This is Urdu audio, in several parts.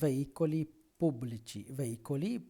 veicoli pubblici veicoli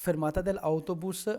fermata del autobus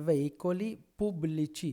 veicoli pubblici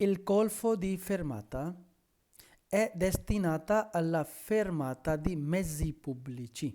il colfo di fermata è destinata alla fermata di mezzi pubblici,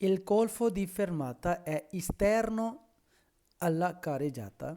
il colfo di fermata è esterno alla carreggiata,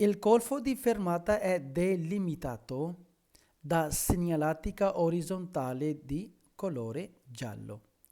Il colfo di fermata è delimitato da segnaletica orizzontale di colore giallo,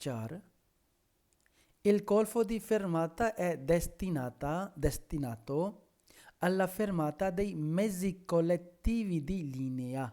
4, il colfo di fermata è destinato alla fermata dei mezzi collettivi di linea।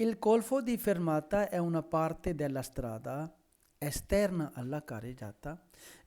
il colfo di fermata è una parte della strada esterna alla carreggiata,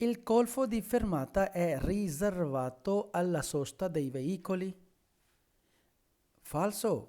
il colfo di fermata è riservato alla sosta dei veicoli, falso,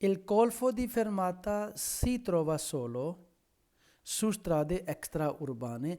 il colfo di fermata si trova solo su strade extra urbane,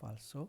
falso,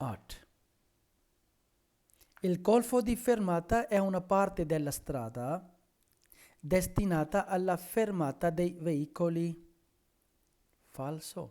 8, il colfo di fermata è una parte della strada destinata alla fermata dei veicoli, falso,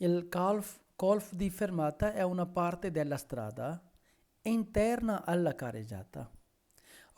il colf di fermata è una parte della strada interna alla carreggiata,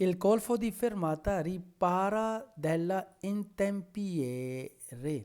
il colfo di fermata ripara della intempiere,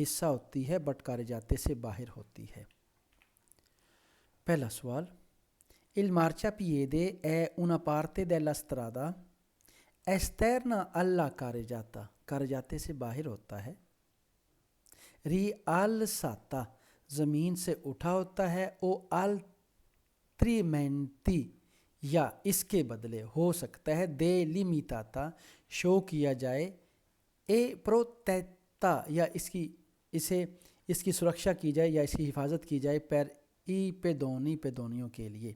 حصہ ہوتی ہے بٹ کارے جاتے سے باہر ہوتی ہے. پہلا سوال, Il marciapiede è una parte della strada esterna alla carreggiata, carreggiate سے باہر ہوتا ہے. rialzata زمین سے اٹھا ہوتا ہے. o altrimenti یا اس کے بدلے ہو سکتا ہے. delimitata شو کیا جائے. e protetta یا اس کی سرکشا کی جائے یا اس کی حفاظت کی جائے. per i pedoniوں کے لیے.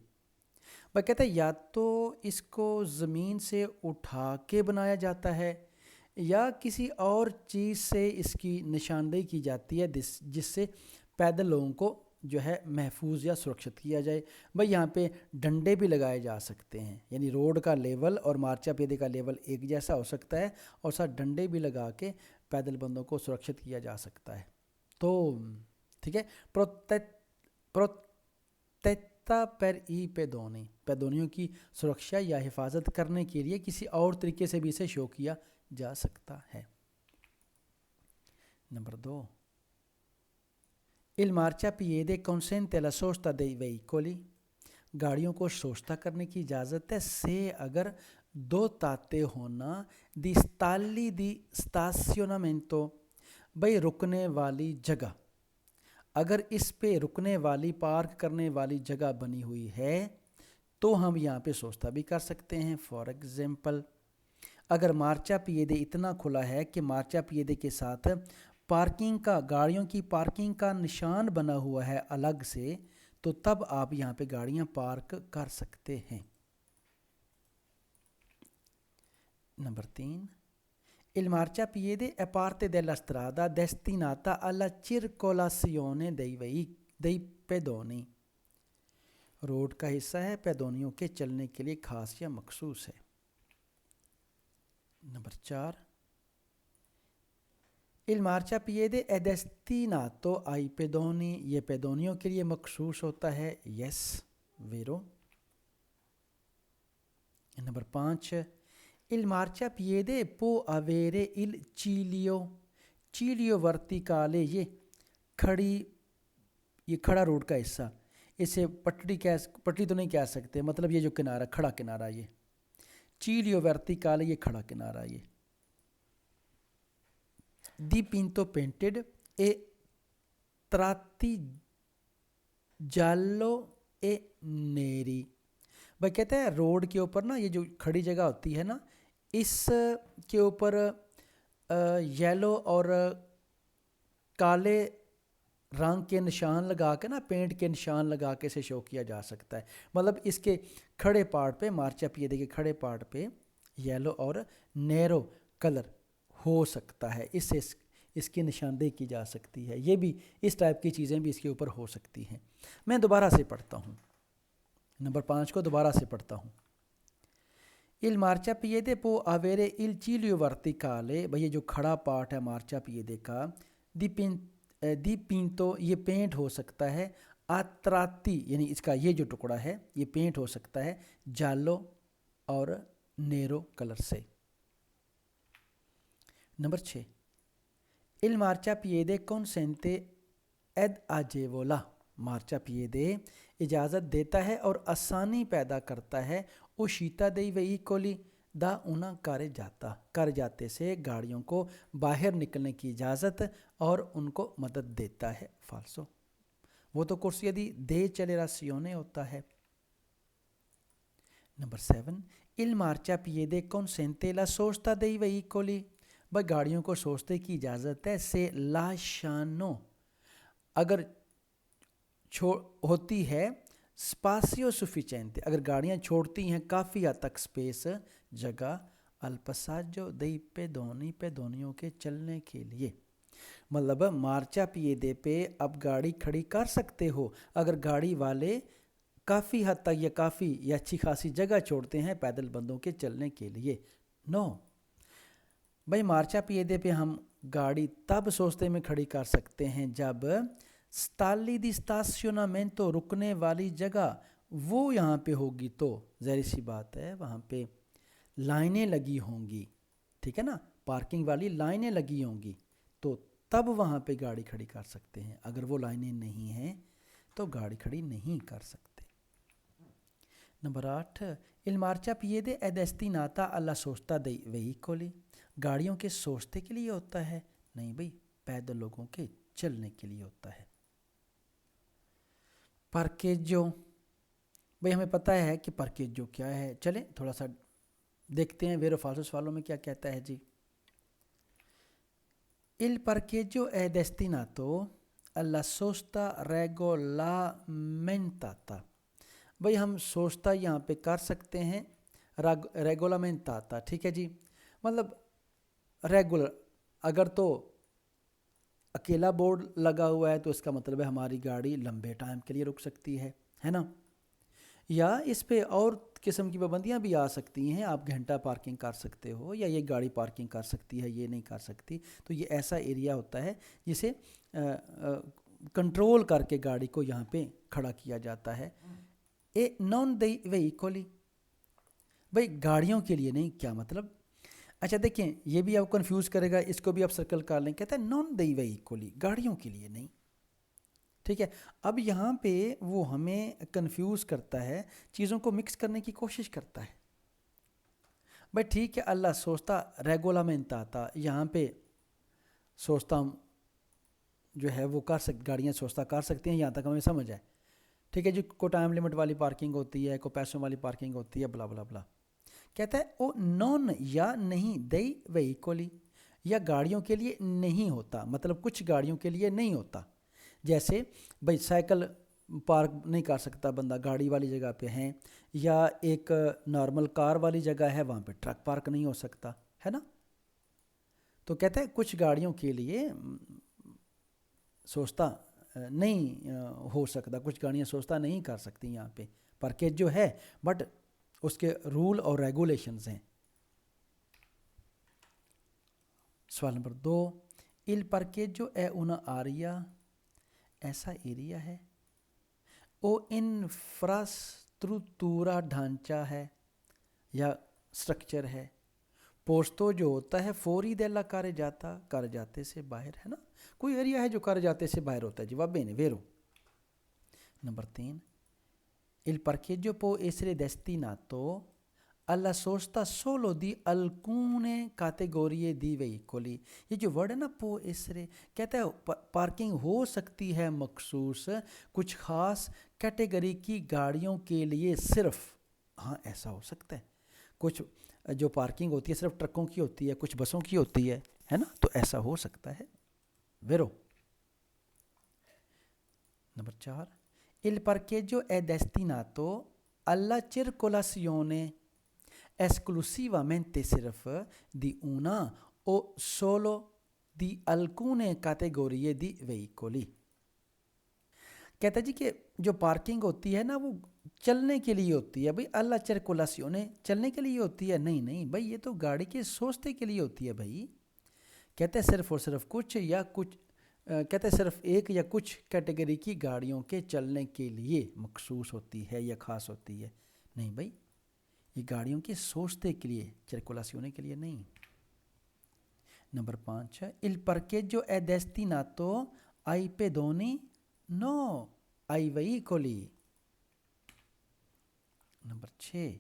وہ کہتا ہے یا تو اس کو زمین سے اٹھا کے بنایا جاتا ہے یا کسی اور چیز سے اس کی نشاندہی کی جاتی ہے جس سے پیدل لوگوں کو جو ہے محفوظ یا سرکشت کیا جائے. بھائی یہاں پہ ڈنڈے بھی لگائے جا سکتے ہیں, یعنی روڈ کا لیول اور مارچا پیدے کا لیول ایک جیسا ہو سکتا ہے اور ساتھ ڈنڈے بھی لگا کے پیدل بندوں کو سرکشت کیا جا سکتا ہے. تو ٹھیک ہے, پروتیتا پر ای پیدونیوں کی سرکشا یا حفاظت کرنے کے لیے کسی اور طریقے سے بھی اسے شو کیا جا سکتا ہے. Number 2, Il marciapiede consente la sosta dei veicoli. گاڑیوں کو سوچتا کرنے کی اجازت ہے سے اگر dotate ہونا di stalli di stazionamento, بھائی رکنے والی جگہ. اگر اس پہ رکنے والی پارک کرنے والی جگہ بنی ہوئی ہے تو ہم یہاں پہ سوچتا بھی کر سکتے ہیں. فار ایگزامپل اگر مارچا پیدے اتنا کھلا ہے کہ مارچا پیدے کے ساتھ پارکنگ کا, گاڑیوں کی پارکنگ کا نشان بنا ہوا ہے الگ سے, تو تب آپ یہاں پہ گاڑیاں پارک کر سکتے ہیں. Number 3, Il marciapiede è parte della strada destinata alla circolazione dei pedoni. Road کا حصہ ہے, پیدونیوں کے چلنے کے لیے خاص یا مخصوص ہے. Number 4, Il marciapiede è destinato ai pedoni. یہ پیدونیوں کے لیے مخصوص ہوتا ہے. یس, ویرو. Number 5, Il marciapiede può avere il ciglio verticale. یہ کھڑا روڈ کا حصہ, اسے پٹڑی تو نہیں کہہ سکتے, مطلب یہ جو کنارہ, کھڑا کنارہ, یہ ciglio verticale, یہ کھڑا کنارہ. یہ dipinto painted e tratti giallo e neri. بھائی کہتے ہیں روڈ کے اوپر نا یہ جو کھڑی جگہ ہوتی ہے نا, اس کے اوپر یلو اور کالے رنگ کے نشان لگا کے نا, پینٹ کے نشان لگا کے اسے شو کیا جا سکتا ہے. مطلب اس کے کھڑے پارٹ پہ, مارچا پیدے کے کھڑے پارٹ پہ یلو اور نیرو کلر ہو سکتا ہے, اس سے اس کی نشاندہی کی جا سکتی ہے. یہ بھی اس ٹائپ کی چیزیں بھی اس کے اوپر ہو سکتی ہیں. میں دوبارہ سے پڑھتا ہوں, نمبر 5 کو دوبارہ سے پڑھتا ہوں. Il marciapiede può avere il ciglio verticale. بھئی یہ جو کھڑا پارٹ ہے مارچا پیدے کا, dipinto یہ پینٹ ہو سکتا ہے, a tratti یعنی اس کا یہ جو ٹکڑا ہے یہ پینٹ ہو سکتا ہے giallo اور نیرو کلر سے. Number 6, Il marciapiede consente ed agevola. مارچا پیدے اجازت دیتا ہے اور آسانی پیدا کرتا ہے uscita dei veicoli da una carreggiata سے گاڑیوں کو باہر نکلنے کی اجازت اور ان کو مدد دیتا ہے. فالسو, وہ تو کرسی دی دے چلے راسیونے ہوتا ہے. Number 7, Il marciapiede consente la sosta dei veicoli. بھائی گاڑیوں کو سوچتے کی اجازت ہے سے lasciano اگر ہوتی ہے spazio sufficiente, اگر گاڑیاں چھوڑتی ہیں کافی حد تک اسپیس, جگہ, al passaggio dei pedoni پیدونیوں کے چلنے کے لیے. مطلب مارچا پیدے پہ اب گاڑی کھڑی کر سکتے ہو اگر گاڑی والے کافی حد تک یا کافی یا اچھی خاصی جگہ چھوڑتے ہیں پیدل بندوں کے چلنے کے لیے. نو بھائی مارچا پیدے پہ ہم گاڑی تب سوچتے میں کھڑی کر سکتے ہیں جب stalli di stazionamento رکنے والی جگہ وہ یہاں پہ ہوگی, تو ظاہر سی بات ہے وہاں پہ لائنیں لگی ہوں گی, ٹھیک ہے نا, پارکنگ والی لائنیں لگی ہوں گی, تو تب وہاں پہ گاڑی کھڑی کر سکتے ہیں. اگر وہ لائنیں نہیں ہیں تو گاڑی کھڑی نہیں کر سکتے. Number 8 il marciapiede è destinata alla sosta dei veicoli. گاڑیوں کے سوچتے کے لیے ہوتا ہے؟ نہیں بھئی، پیدل لوگوں کے چلنے کے لیے ہوتا ہے. پارکیجو، بھئی ہمیں پتہ ہے کہ پارکیجو کیا ہے. چلیں تھوڑا سا دیکھتے ہیں ویرو فالسو سوالوں میں کیا کہتا ہے جی. il parcheggio è destinato alla sosta regolamentata. بھئی ہم سوچتا یہاں پہ کر سکتے ہیں ریگولامنٹاتا. ٹھیک ہے جی، مطلب ریگولر. اگر تو اکیلا بورڈ لگا ہوا ہے تو اس کا مطلب ہے ہماری گاڑی لمبے ٹائم کے لیے رک سکتی ہے نا. یا اس پہ اور قسم کی پابندیاں بھی آ سکتی ہیں. آپ گھنٹہ پارکنگ کر سکتے ہو، یا یہ گاڑی پارکنگ کر سکتی ہے، یہ نہیں کر سکتی. تو یہ ایسا ایریا ہوتا ہے جسے کنٹرول کر کے گاڑی کو یہاں پہ کھڑا کیا جاتا ہے. اے نان دei veicoli، بھئی گاڑیوں کے لیے نہیں. کیا مطلب؟ اچھا دیکھیں، یہ بھی آپ کنفیوز کرے گا، اس کو بھی آپ سرکل کر لیں. کہتا ہے نان dei veicoli، گاڑیوں کے لیے نہیں. ٹھیک ہے، اب یہاں پہ وہ ہمیں کنفیوز کرتا ہے، چیزوں کو مکس کرنے کی کوشش کرتا ہے. بھائی ٹھیک ہے، اللہ سوچتا ریگولامنٹاتا، یہاں پہ سوچتا جو ہے وہ گاڑیاں سوچتا کر سکتے ہیں، یہاں تک ہمیں سمجھ آئے. ٹھیک ہے جی، کو ٹائم لمٹ والی پارکنگ ہوتی ہے، کو پیسوں والی پارکنگ ہوتی ہے، بلا بلا بلا. کہتا ہے او نان یا نہیں dei veicoli، یا گاڑیوں کے لیے نہیں ہوتا. مطلب کچھ گاڑیوں کے لیے نہیں ہوتا. جیسے بھئی سائیکل پارک نہیں کر سکتا بندہ، گاڑی والی جگہ پہ ہیں. یا ایک نارمل کار والی جگہ ہے، وہاں پہ ٹرک پارک نہیں ہو سکتا ہے نا. تو کہتا ہے کچھ گاڑیوں کے لیے سوچتا نہیں ہو سکتا، کچھ گاڑیاں سوچتا نہیں کر سکتی یہاں پہ. پارکیج جو ہے بٹ اس کے رول اور ریگولیشنز ہیں. سوال number 2 il parcheggio è una area، ایسا ایریا ہے. او انفراسٹرکتورا، ڈھانچہ ہے یا اسٹرکچر ہے. پوسٹو جو ہوتا ہے فوری دella کر جاتا، کر جاتے سے باہر ہے نا. کوئی ایریا ہے جو کر جاتے سے باہر ہوتا ہے جی. وابے نے ویرو. Number 3 il parcheggio può essere destinato alla sosta solo di alcune categorie di veicoli. یہ جو ورڈ ہے نا پو ایسرے، کہتا ہے پارکنگ ہو سکتی ہے مخصوص کچھ خاص کیٹیگری کی گاڑیوں کے لیے صرف. ہاں ایسا ہو سکتا ہے. کچھ جو پارکنگ ہوتی ہے صرف ٹرکوں کی ہوتی ہے، کچھ بسوں کی ہوتی ہے نا. تو ایسا ہو سکتا ہے. ویرو. Number 4 il parcheggio è destinato alla circolazione esclusivamente صرف di una o solo di alcune categorie di veicoli. کہتا جی کہ جو پارکنگ ہوتی ہے نا وہ چلنے کے لیے ہوتی ہے. بھئی alla circolazione چلنے کے لیے ہوتی ہے؟ نہیں بھئی، یہ تو گاڑی کے سوچتے کے لیے ہوتی ہے بھئی. کہتے ہیں صرف اور صرف کچھ یا کچھ، کہتے ہیں صرف ایک یا کچھ کیٹیگری کی گاڑیوں کے چلنے کے لیے مخصوص ہوتی ہے یا خاص ہوتی ہے. نہیں بھائی، یہ گاڑیوں کے سوچتے کے لیے، چرکولاسیونے کے لیے نہیں. Number 5 il parcheggio è destinato ai pedoni no ai veicoli. Number 6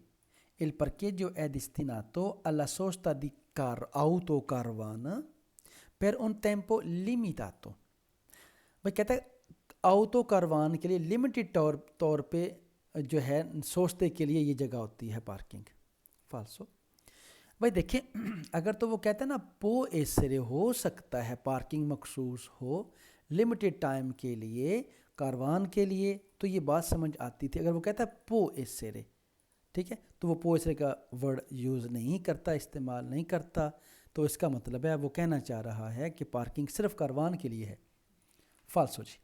il parcheggio è destinato alla sosta di autocaravana per un tempo limitato. بھائی کہتا ہے آؤٹو کاروان کے لیے لمیٹڈ طور پہ جو ہے سوچتے کے لیے یہ جگہ ہوتی ہے پارکنگ. فالسو. بھائی دیکھیں، اگر تو وہ کہتا ہے نا پو ایسرے ہو سکتا ہے پارکنگ مخصوص ہو لمیٹڈ ٹائم کے لیے کاروان کے لیے، تو یہ بات سمجھ آتی تھی. اگر وہ کہتا ہے پو ایسرے، ٹھیک ہے، تو وہ پو ایسرے کا ورڈ یوز نہیں کرتا، استعمال نہیں کرتا. تو اس کا مطلب ہے وہ کہنا چاہ رہا ہے کہ پارکنگ صرف کاروان کے لیے ہے. فالسو جی.